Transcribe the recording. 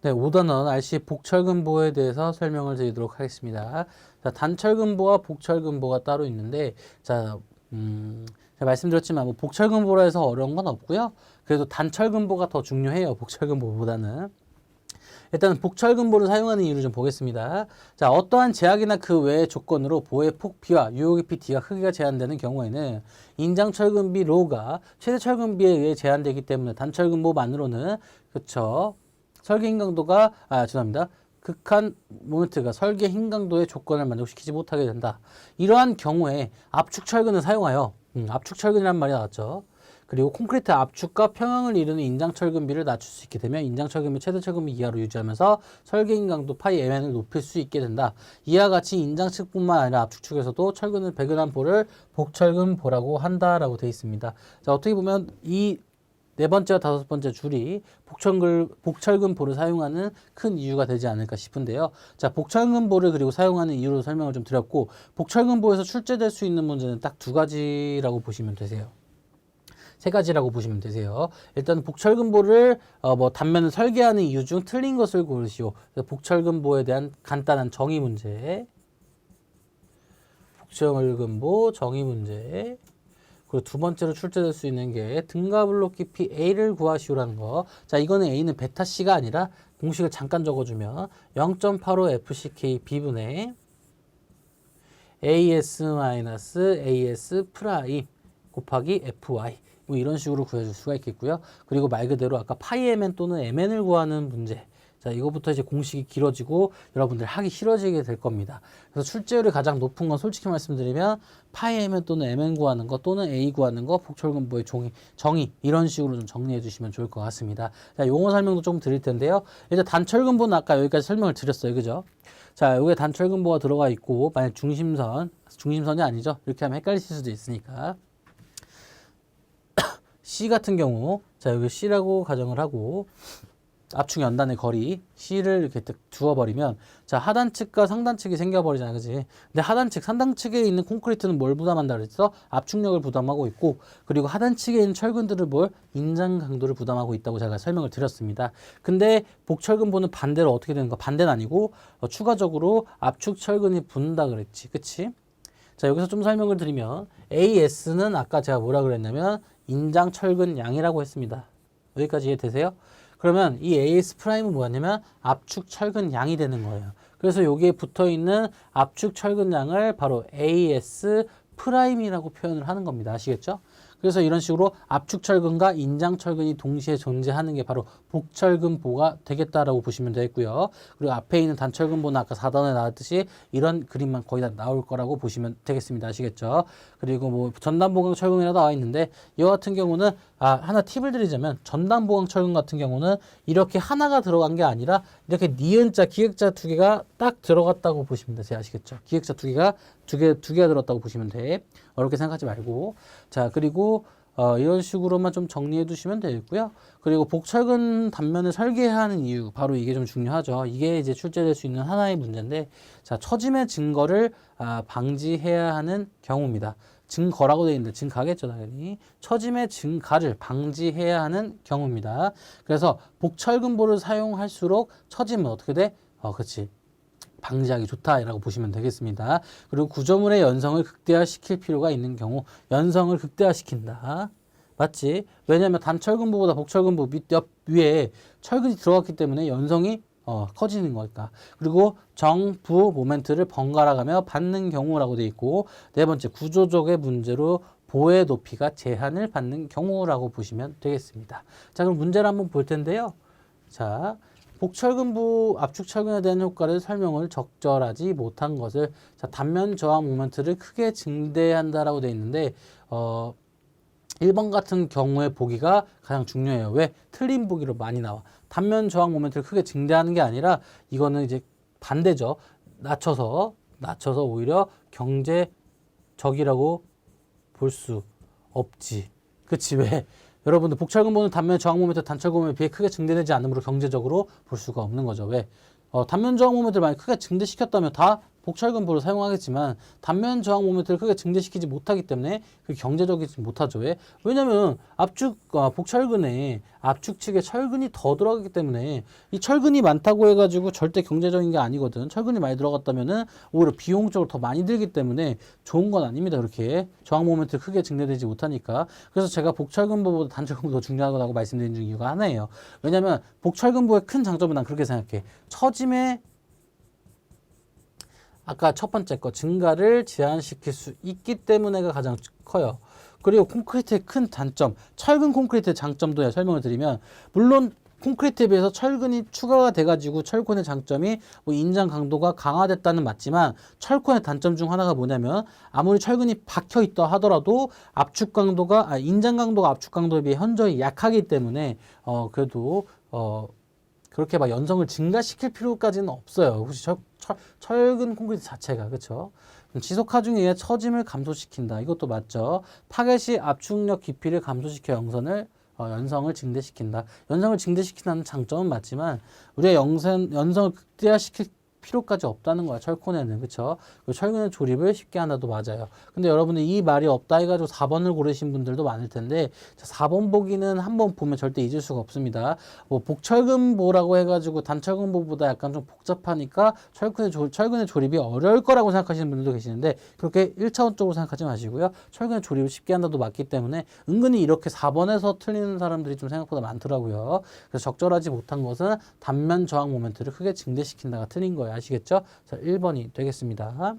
네, 5단원 RC 복철근보에 대해서 설명을 드리도록 하겠습니다. 자, 단철근보와 복철근보가 따로 있는데, 자, 제가 말씀드렸지만 뭐 복철근보라 해서 어려운 건 없고요. 그래도 단철근보가 더 중요해요. 복철근보보다는. 일단 복철근보를 사용하는 이유를 좀 보겠습니다. 자, 어떠한 제약이나 그 외의 조건으로 보의 폭 B와 유효 깊이 D가 크기가 제한되는 경우에는 인장철근비 로가 최대 철근비에 의해 제한되기 때문에 단철근보만으로는, 그쵸, 설계 힘 강도가, 죄송합니다. 극한 모멘트가 설계 힘 강도의 조건을 만족시키지 못하게 된다. 이러한 경우에 압축 철근을 사용하여, 압축 철근이란 말이 나왔죠. 그리고 콘크리트 압축과 평형을 이루는 인장 철근비를 낮출 수 있게 되면 인장 철근비 최대 철근비 이하로 유지하면서 설계 힘 강도 파이 mn을 높일 수 있게 된다. 이와 같이 인장 측뿐만 아니라 압축 측에서도 철근을 배근한 보를 복철근보라고 한다라고 되어 있습니다. 자, 어떻게 보면 이 네 번째와 다섯 번째 줄이 복철근보를 사용하는 큰 이유가 되지 않을까 싶은데요. 자, 복철근보를 그리고 사용하는 이유로 설명을 좀 드렸고, 복철근보에서 출제될 수 있는 문제는 딱 두 가지라고 보시면 되세요. 세 가지라고 보시면 되세요. 일단 복철근보를 단면을 설계하는 이유 중 틀린 것을 고르시오. 복철근보에 대한 간단한 정의 문제, 복철근보 정의 문제. 그리고 두 번째로 출제될 수 있는 게 등가블록 깊이 A를 구하시오라는 거. 자, 이거는 A는 베타 C가 아니라 공식을 잠깐 적어주면 0.85 FCK B분의 AS-AS 프라임 곱하기 FY. 뭐 이런 식으로 구해줄 수가 있겠고요. 그리고 말 그대로 아까 파이 mn 또는 mn을 구하는 문제. 자, 이거부터 이제 공식이 길어지고 여러분들 하기 싫어지게 될 겁니다. 그래서 출제율이 가장 높은 건 솔직히 말씀드리면 파이 mn 또는 mn 구하는 거 또는 a 구하는 거, 복철근보의 정의 이런 식으로 좀 정리해 주시면 좋을 것 같습니다. 자, 용어 설명도 좀 드릴 텐데요. 일단 단철근보는 아까 여기까지 설명을 드렸어요. 그죠? 자, 여기에 단철근보가 들어가 있고 만약 중심선이 아니죠. 이렇게 하면 헷갈리실 수도 있으니까. C 같은 경우, 자, 여기 C라고 가정을 하고 압축 연단의 거리 C를 이렇게 두어버리면, 자, 하단측과 상단측이 생겨버리잖아요. 그지? 근데 하단측, 상단측에 있는 콘크리트는 뭘 부담한다 그랬어? 압축력을 부담하고 있고, 그리고 하단측에 있는 철근들을 인장 강도를 부담하고 있다고 제가 설명을 드렸습니다. 근데 복철근보는 반대로 어떻게 되는 거? 반대는 아니고 추가적으로 압축 철근이 붙는다 그랬지. 그치? 자, 여기서 좀 설명을 드리면 AS는 아까 제가 뭐라 그랬냐면 인장 철근 양이라고 했습니다. 여기까지 이해되세요? 그러면 이 AS 프라임은 뭐였냐면 압축 철근 양이 되는 거예요. 그래서 여기에 붙어 있는 압축 철근 양을 바로 AS 프라임이라고 표현을 하는 겁니다. 아시겠죠? 그래서 이런 식으로 압축 철근과 인장 철근이 동시에 존재하는 게 바로 복철근보가 되겠다라고 보시면 되겠고요. 그리고 앞에 있는 단철근보는 아까 4단에 나왔듯이 이런 그림만 거의 다 나올 거라고 보시면 되겠습니다. 아시겠죠? 그리고 뭐 전단보강 철근이라 나와 있는데 이와 같은 경우는 하나 팁을 드리자면 전단보강 철근 같은 경우는 이렇게 하나가 들어간 게 아니라 이렇게 니은자 기획자 두 개가 딱 들어갔다고 보시면 되세요. 아시겠죠? 기획자 두 개가 두 개가 들었다고 보시면 돼. 어렵게 생각하지 말고. 자, 그리고 이런 식으로만 좀 정리해 두시면 되겠고요. 그리고 복철근 단면을 설계해야 하는 이유, 바로 이게 좀 중요하죠. 이게 이제 출제될 수 있는 하나의 문제인데, 자, 처짐의 증거를 방지해야 하는 경우입니다. 증거라고 되어 있는데 증가겠죠, 당연히. 처짐의 증가를 방지해야 하는 경우입니다. 그래서 복철근보를 사용할수록 처짐은 어떻게 돼? 그렇지. 방지하기 좋다라고 보시면 되겠습니다. 그리고 구조물의 연성을 극대화시킬 필요가 있는 경우 연성을 극대화시킨다. 맞지? 왜냐하면 단철근보보다 복철근보 옆 위에 철근이 들어갔기 때문에 연성이 커지는 거니까. 그리고 정부 모멘트를 번갈아 가며 받는 경우라고 되어 있고, 네 번째 구조적의 문제로 보의 높이가 제한을 받는 경우라고 보시면 되겠습니다. 자, 그럼 문제를 한번 볼 텐데요. 자, 복철근보 압축 철근에 대한 효과를 설명을 적절하지 못한 것을, 자, 단면 저항 모멘트를 크게 증대한다라고 되어 있는데 1번 같은 경우의 보기가 가장 중요해요. 왜? 틀린 보기로 많이 나와. 단면 저항 모멘트를 크게 증대하는 게 아니라 이거는 이제 반대죠. 낮춰서 오히려 경제적이라고 볼 수 없지. 그치? 왜? 여러분들 복철근보는 단면 저항 모멘트 단철근보에 비해 크게 증대되지 않으므로 경제적으로 볼 수가 없는 거죠. 왜? 단면 저항 모멘트를 많이 크게 증대시켰다면 다 복철근보를 사용하겠지만 단면 저항 모멘트를 크게 증대시키지 못하기 때문에 그 경제적이지 못하죠. 왜? 왜냐면 복철근에 압축 측에 철근이 더 들어가기 때문에 이 철근이 많다고 해가지고 절대 경제적인 게 아니거든. 철근이 많이 들어갔다면은 오히려 비용적으로 더 많이 들기 때문에 좋은 건 아닙니다. 그렇게 저항 모멘트를 크게 증대되지 못하니까. 그래서 제가 복철근보보다 단철근보가 더 중요하다고 말씀드린 중 이유가 하나예요. 왜냐면 복철근보의 큰 장점은 난 그렇게 생각해. 처짐의 아까 첫 번째 거 증가를 제한시킬 수 있기 때문에가 가장 커요. 그리고 콘크리트의 큰 단점, 철근 콘크리트의 장점도 설명을 드리면, 물론 콘크리트에 비해서 철근이 추가가 돼가지고 철콘의 장점이 뭐 인장 강도가 강화됐다는 맞지만, 철콘의 단점 중 하나가 뭐냐면 아무리 철근이 박혀 있다 하더라도 인장 강도가 압축 강도에 비해 현저히 약하기 때문에 그래도 그렇게 막 연성을 증가시킬 필요까지는 없어요. 혹시 철근 콘크리트 자체가. 그렇죠? 지속 하중에 의해 처짐을 감소시킨다. 이것도 맞죠. 파괴 시 압축력 깊이를 감소시켜 연성을 증대시킨다. 연성을 증대시킨다는 장점은 맞지만 우리가 연성을 극대화시킬 필요까지 없다는 거야. 철콘에는. 그쵸? 철근의 조립을 쉽게 한다도 맞아요. 근데 여러분들 이 말이 없다 해가지고 4번을 고르신 분들도 많을 텐데, 4번 보기는 한번 보면 절대 잊을 수가 없습니다. 뭐 복철근보라고 해가지고 단철근보보다 약간 좀 복잡하니까 철근의 조립이 어려울 거라고 생각하시는 분들도 계시는데, 그렇게 1차원적으로 생각하지 마시고요. 철근의 조립을 쉽게 한다도 맞기 때문에 은근히 이렇게 4번에서 틀리는 사람들이 좀 생각보다 많더라고요. 그래서 적절하지 못한 것은 단면 저항 모멘트를 크게 증대시킨다가 틀린 거예요. 아시겠죠? 자, 1번이 되겠습니다.